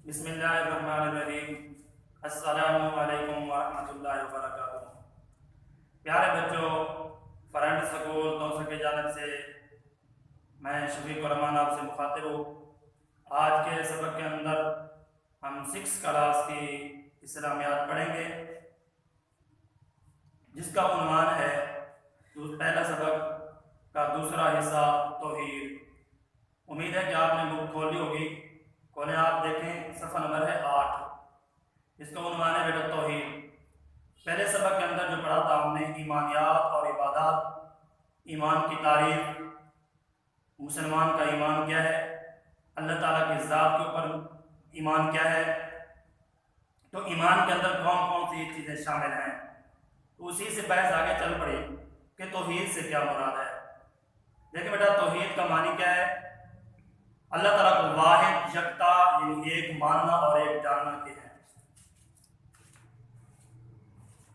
بسم اللہ الرحمن الرحیم۔ السلام علیکم ورحمۃ اللہ وبرکاتہ۔ پیارے بچوں، فرینڈ سکول دوستوں کی جانب سے میں شفیق الرحمان آپ سے مخاطب ہوں۔ آج کے سبق کے اندر ہم 6 کلاس کی اسلامیات پڑھیں گے، جس کا عنوان ہے پہلا سبق کا دوسرا حصہ توحید۔ امید ہے کہ آپ نے بک کھولی ہوگی، کھولیں آپ دیکھیں، صفحہ نمبر ہے 8۔ اس کا عنوان ہے بیٹا توحید۔ پہلے سبق کے اندر جو پڑھا تھا ہم نے ایمانیات اور عبادات، ایمان کی تعریف، مسلمان کا ایمان کیا ہے، اللہ تعالیٰ کی ذات کے اوپر ایمان کیا ہے، تو ایمان کے اندر کون کون سی چیزیں شامل ہیں، تو اسی سے بحث آگے چل پڑی کہ توحید سے کیا مراد ہے۔ دیکھیں بیٹا، توحید کا معنی کیا ہے؟ اللہ تعالیٰ کو واحد، یکتا یعنی ایک ماننا اور ایک جاننا کے ہیں۔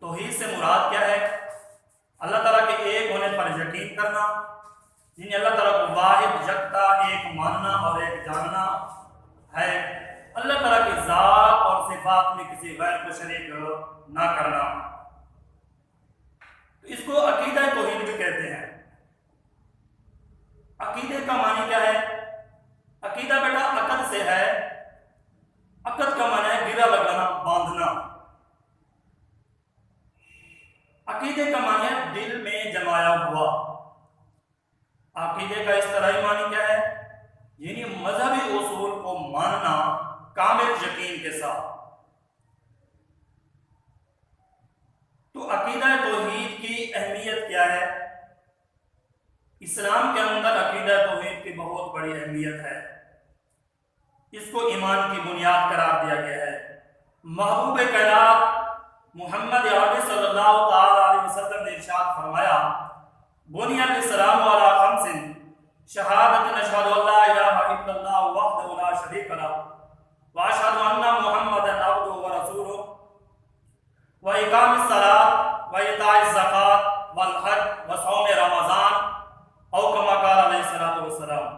توحید سے مراد کیا ہے؟ اللہ تعالیٰ کے ایک ہونے پر یقین کرنا، یعنی اللہ تعالیٰ کو واحد، یکتا، ایک ماننا اور ایک جاننا ہے۔ اللہ تعالیٰ کی ذات اور صفات میں کسی غیر کو شریک نہ کرنا، تو اس کو عقیدہ توحید بھی کہتے ہیں۔ عقیدے کا معنی کیا ہے؟ عقیدہ بیٹا عقد سے ہے۔ عقد کا معنی ہے گرہ لگانا، باندھنا۔ عقیدے کا معنی ہے دل میں جمایا ہوا۔ عقیدے کا اصطلاحی معنی کیا ہے؟ یعنی مذہبی اصول کو ماننا کامل یقین کے ساتھ۔ تو عقیدہ توحید کی اہمیت کیا ہے؟ اسلام کے اندر عقیدہ توحید کی بہت بڑی اہمیت ہے۔ اس کو ایمان کی بنیاد قرار دیا گیا ہے۔ محبوب کائنات محمد عربی صلی اللہ تعالی علیہ وسلم نے ارشاد فرمایا، بنی الاسلام علی خمس، شہادت نشہد ان لا الہ الا اللہ وحدہ لا شریک لہ واشہد ان محمدا عبدہ ورسولہ واقام الصلاۃ وایتاء الزکوٰۃ والحج وصوم رمضان او کما قال علیہ الصلوۃ والسلام۔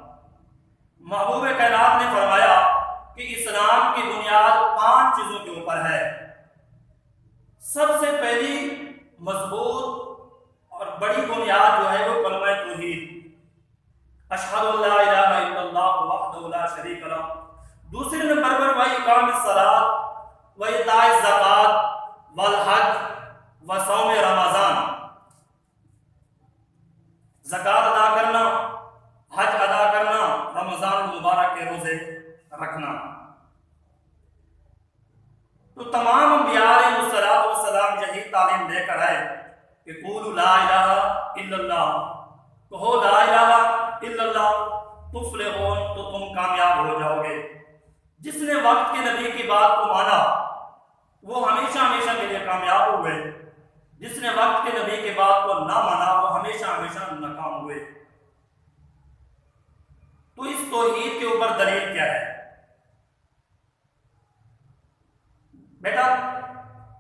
محبوب کائنات نے فرمایا کہ اسلام کی بنیاد 5 چیزوں کے اوپر ہے۔ سب سے پہلی مضبوط اور بڑی بنیاد جو ہے وہ کلمہ توحید، اشہد ان لا الہ الا اللہ وحدہ لا شریک لہ۔ دوسرے نمبر پر واقام الصلاۃ وایتاء الزکوٰۃ والحج وصوم رمضان، زکوٰۃ ادا کرنا، حج ادا کرنا، رمضان المبارک کے روزے رکھنا۔ تو تمام انبیاء علیہ السلام یہی تعلیم لے کر آئے کہ قولوا لا الہ الا اللہ، کہو لا الہ الا اللہ تفلحون، تو تم کامیاب ہو جاؤ گے۔ جس نے وقت کے نبی کی بات کو مانا وہ ہمیشہ ہمیشہ کے لیے کامیاب ہوئے، جس نے وقت کے نبی کی بات کو نہ مانا وہ ہمیشہ ہمیشہ ناکام ہوئے۔ تو اس توحید کے اوپر دلیل کیا ہے؟ بیٹا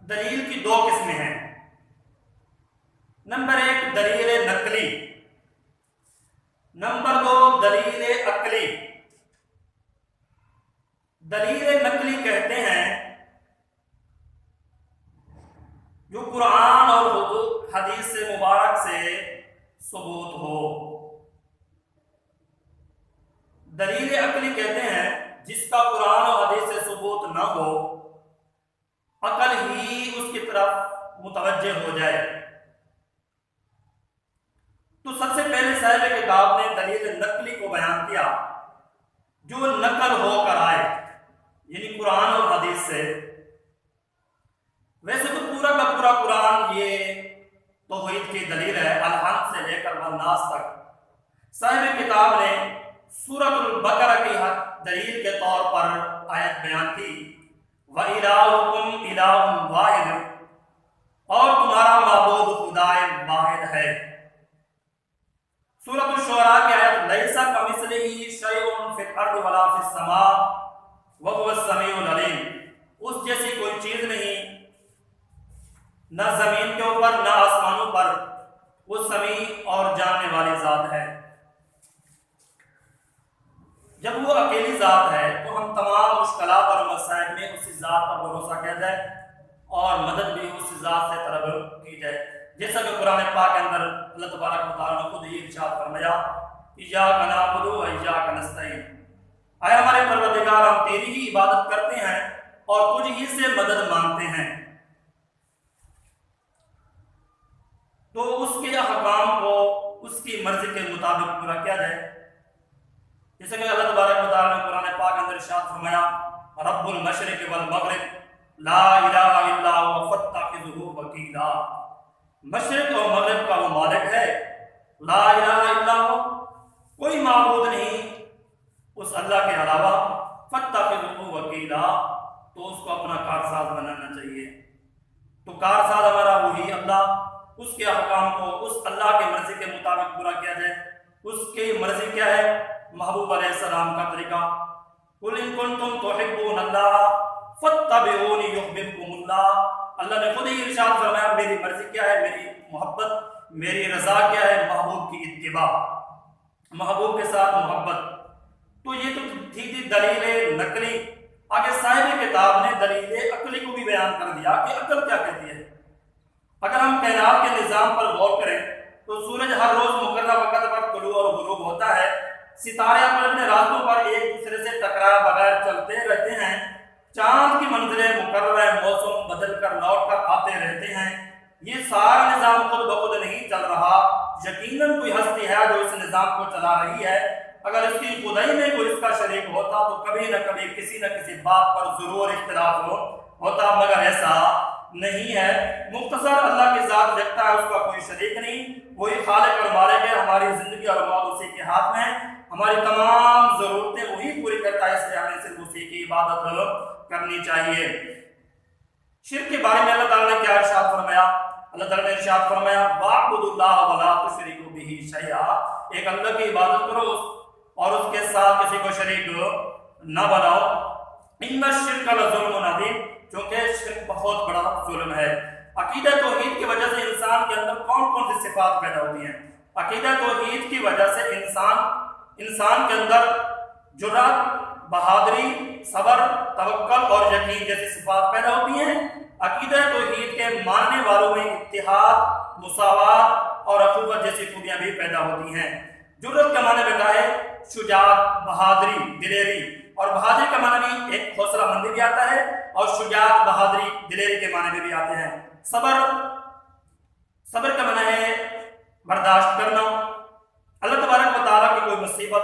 دلیل کی 2 قسمیں ہیں۔ نمبر 1 دلیل نقلی، نمبر 2 دلیل عقلی۔ دلیل نقلی کہتے ہیں جو قرآن اور حدیث سے مبارک سے ثبوت ہو۔ دلیل عقلی کہتے ہیں جس کا قرآن اور حدیث سے ثبوت نہ ہو، عقل ہی اس کی طرف متوجہ ہو جائے۔ تو سب سے پہلے صاحب کتاب نے دلیل نقلی کو بیان کیا، جو نقل ہو کر آئے، یعنی قرآن اور حدیث سے۔ ویسے تو پورا کا پورا قرآن یہ توحید کی دلیل ہے، الحمد سے لے کر والناس تک۔ صاحب کتاب نے سورۃ البقرہ کی دلیل کے طور پر آیت بیان کی، وَإِلَٰهُكُمْ إِلَٰهٌ وَاحِدٌ، اور تمہارا معبود خدا واحد ہے۔ سورۃ الشعراء کی آیت لَيْسَ كَمِثْلِهِ شَيْءٌ فِي الْأَرْضِ وَلَا فِي السَّمَاءِ وَهُوَ السَّمِيعُ الْعَلِيمُ، اس جیسی کوئی چیز نہیں، نہ زمین کے اوپر نہ آسمانوں پر، وہ سمیع اور جاننے والی ذات ہے۔ جب وہ اکیلی ذات ہے تو ہم تمام मुश्किलात और मसाइल में उसी ज़ात पर भरोसा किया जाए और मदद भी उस ज़ात से तलब की जाए। जैसा कि कुरान पाक के अंदर अल्लाह तबारक व तआला ने खुद ही इरशाद फरमाया, इय्याका नअबुदु व इय्याका नस्तईन, आए हमारे परवरदिगार हम तेरी ही इबादत करते हैं और तुझ ही से मदद मांगते हैं। तो उसके अहकाम को उसकी मर्जी के मुताबिक पूरा किया जाए। जैसे कि अल्लाह तबारक व तआला ने कुरान पाक के अंदर इरशाद फरमाया, रब्बुल मशरिक़ वल मग़रिब ला इलाहा इल्ला हुवा फत्तखिज़हु वकीला, मशरिक़ और मग़रिब का वो मालिक है, ला इलाहा इल्ला हु, कोई माबूद नहीं उस अल्लाह के अलावा, फत्तखिज़हु वकीला, तो उसको अपना कारसाज बनाना चाहिए। तो कारसाज हमारा वही अल्लाह, उसके अहकाम को उस अल्लाह की मर्जी के मुताबिक पूरा किया जाए। उसकी मर्जी क्या है? महबूब अलैहिस्सलाम का तरीका, कुल इन कुंतुम तुहिब्बूनल्लाह फत्तबिऊनी युहब्बुकुमुल्लाह, अल्लाह ने खुद ही इरशाद फरमाया मेरी मर्जी क्या है, मेरी मोहब्बत, मेरी रजा क्या है, महबूब की इत्तिबा, महबूब के साथ मोहब्बत। तो ये तो थी दलील नकली। आगे साहिब किताब ने दलील अकली को भी बयान कर दिया कि अकल क्या कहती है। अगर हम कायनात के निज़ाम पर गौर करें तो सूरज हर रोज मुकर्रर वक्त पर तुलू और गुरूब होता है, सितारे अपने रास्तों पर एक दूसरे से टकराए बगैर चलते रहते हैं, चांद की मंजिलें मुकर्रर मौसम बदल कर लौट कर आते रहते हैं। ये सारा निज़ाम खुद ब खुद नहीं चल रहा, यकीनन कोई हस्ती है जो इस निज़ाम को चला रही है। अगर इसकी खुदाई में कोई इसका शरीक होता तो कभी न कभी किसी न किसी बात पर जरूर इख्तिलाफ होता, मगर ऐसा नहीं है। मुख्तसर अल्लाह की जात जगता है, उसका कोई शरीक नहीं, वही खालिक और मालिक है। हमारी जिंदगी और मौत उसी के हाथ में है, हमारी तमाम जरूरतें वही पूरी करता है, इसलिए हमें सिर्फ उसी की इबादत करनी चाहिए। शिर्क के बारे में अल्लाह ताला ने क्या इरशाद फरमाया? अल्लाह ताला ने इरशाद फरमाया, वाअबुदुल्लाह वला तुशरिकू बिही शैआ, एक अल्लाह की इबादत करो और उसके साथ किसी को शरीक न बनाओ। इन्ना शिर्क लज़ुल्मुन अज़ीम, क्योंकि शिर्क बहुत बड़ा जुल्म है। अकीदा तौहीद की वजह से इंसान के अंदर कौन कौन सी सिफात पैदा होती हैं? अकीदा तौहीद की वजह से इंसान के अंदर जुर्रत, बहादुरी, सब्र, तवक्कुल और यकीन जैसी सिफात पैदा होती हैं। अकीदा तौहीद के मानने वालों में इत्तिहाद, मुसावात और अखुवत जैसी खूबियां भी पैदा होती हैं। जुर्रत का माने बेटा है शुजात, बहादुरी, दिलेरी, और बहादुरी का माना भी एक हौसला मंदी भी आता है और शुजात, बहादुरी, दिलेरी के माने में भी आते हैं। सब्र का माना है बर्दाश्त करना। अल्लाह तबारक व तआला की कोई मुसीबत,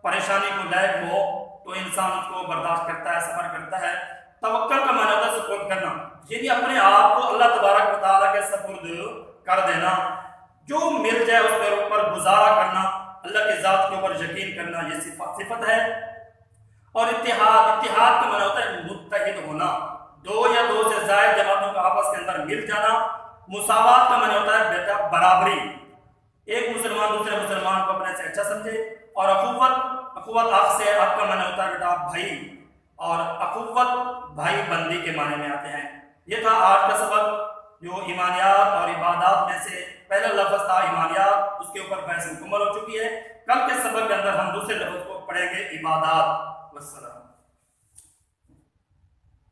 परेशानी को लायक हो तो इंसान उसको बर्दाश्त करता है, सब्र करता है। तवक्कुल का माना होता है सुपुर्द करना, यानी अपने आप को अल्लाह तबारक व तआला के सुपुर्द कर देना, जो मिल जाए उसके ऊपर गुजारा करना, अल्लाह की जात के ऊपर यकीन करना, ये सिफत है। और इत्तिहाद का माना होता है मुत्तहिद होना, दो या दो से ज्यादा जमातों का आपस के अंदर मिल जाना। मुसावात का माना होता है बेटा बराबरी, एक मुसलमान दूसरे मुसलमान को अपने से अच्छा समझे। और अखुवत आख से आख का माना होता है बेटा भाई, और अखुवत भाई बंदी के माने में आते हैं। ये था आज का सबक, जो ईमानियात और इबादत में से पहला लफ्ज़ था ईमानियात, उसके ऊपर बहस मुकम्मल हो चुकी है। कल के सबक के अंदर हम दूसरे लफ्ज़ को पढ़ेंगे इबादत। वस्सलाम।